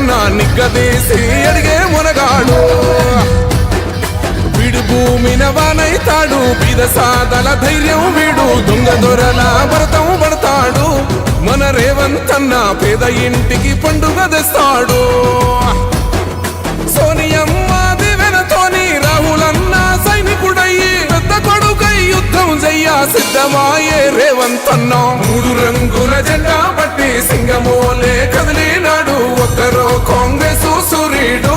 రేవంతన్న నిగ్గదీసి అడిగే మునగాడు వీడు భూమిన వానైతాడు బీద సాదల ధైర్యం వీడు దొంగ దొరల భరతం పడతాడు మన రేవంతన్న పేద ఇంటికి పండుగ తెస్తాడు సోనియమ్మ దివెనతోని రాహులన్న సైనికుడయ్యి పెద్ద కొడుకై యుద్ధం చెయ్య సిద్ధమాయే రేవంతన్న మూడు రంగుల జెండా పట్టి సింగమోలే కదిలినాడు ఒక్కరో కాంగ్రెస్ సూర్యుడు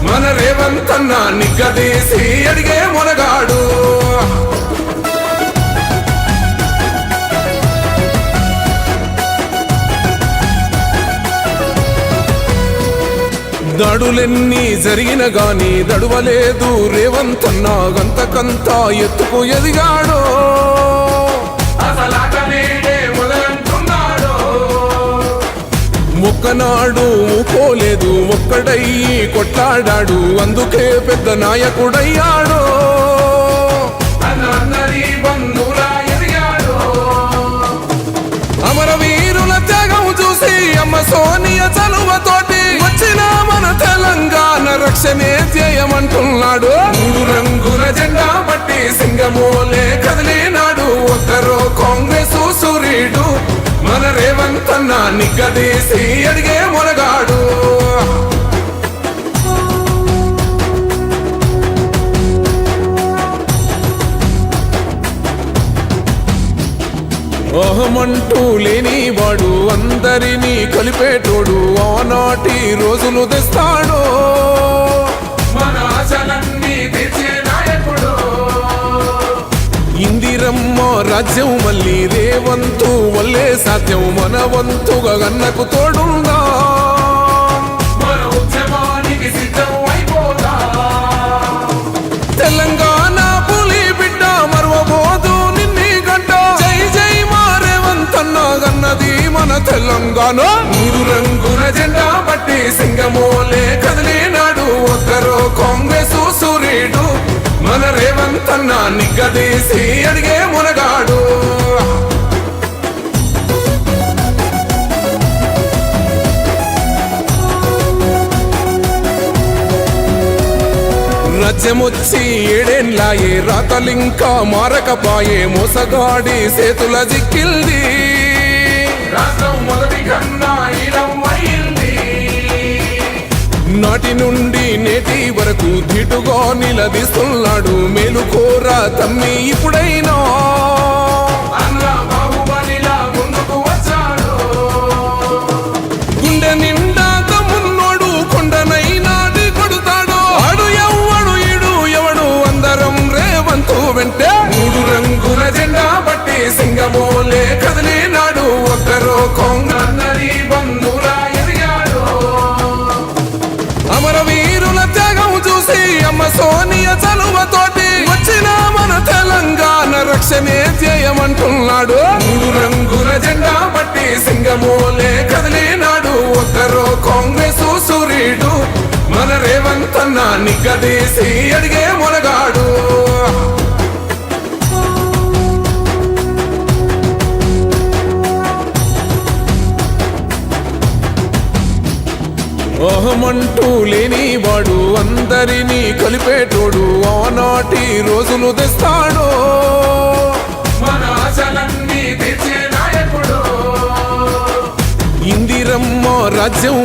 మన రేవంతన్న నిగ్గదీసి అడిగే మునగాడు దాడులెన్ని జరిగిన గాని దడువలేదు రేవంతన్న గంతకంతా ఎత్తుకు ఎదిగాడు ఒక్కనాడు ఊకోలేదు ఒక్కడయ్యి కొట్లాడాడు అందుకే పెద్ద నాయకుడయ్యాడు అమరవీరుల త్యాగం చూసి అమ్మ సోనియ చలువతోటి వచ్చిన మన తెలంగాణ రక్షణే చేయమంటున్నాడు మూడు రంగుల జెండా పట్టి సింగమోలే కదిలినాడు ఒక్కరో కాంగ్రెస్ సూర్యుడు మన రేవంతన్న నిగ్గదీసి అడిగే మునగాడు ఓహమంటూ లేనివాడు అందరినీ కలిపేటోడు ఆనాటి రోజులు తెస్తాడు మన ఆశలన్నీ తీర్చే నాయకుడు ఇందిరమ్మ రాజ్యం మళ్ళీ రేవంతు వల్లే సాధ్యం మన వంతుగా గన్నకు తోడుందా మన ఉద్యమానికి సిద్ధం అయిపోదా తెలంగాణ పులి బిడ్డ మరవబోదు నిన్ని గంట జై జై మా రేవంతన్న గన్నది మన తెలంగాణ మూడు రంగుల జెండా పట్టి సింగమోలే కదిలినాడు ఒక్కరో కాంగ్రెస్ సూర్యుడు మన రేవంతన్న నిగ్గదీసి అడిగే మునగాడు రాజ్యమొచ్చి ఏడేండ్లాయే రాతలింకా మారకపాయే మోసగాడి సేతుల జిక్కిల్ది రాష్ట్రం మొదటి కన్నా నాటి నుండి నేటి వరకు ధీటుగా నిలదీస్తున్నాడు మేలుకోరా తమ్మి ఇప్పుడైనా గుండె నిండా తమ్మున్నోడు కొండనైనా కొడుతాడు ఆడు ఎవ్వడు ఈడు ఎవడు అందరం రేవంతు వెంటే మూడు రంగుల జెండా పట్టి సింగమోలే కదిలినాడు ఒక్కరో కాంగ్రెస్ అమరవీరుల త్యాగం చూసి అమ్మ సోనియ చలువతోటి వచ్చిన మన తెలంగాణ రక్షణే చేయమంటున్నాడు మూడు రంగుల జెండా పట్టి సింగమోలే కదిలినాడు ఒక్కరో కాంగ్రెస్ సూర్యుడు మన రేవంతన్న నిగ్గదీసి అడిగే మునగాడు ఓహమంటూ లేనివాడు అందరినీ కలిపేటోడు ఆనాటి రోజులు తెస్తాడు మన ఆశలన్నీ తీర్చే నాయకుడు ఇందిరమ్మ రాజ్యం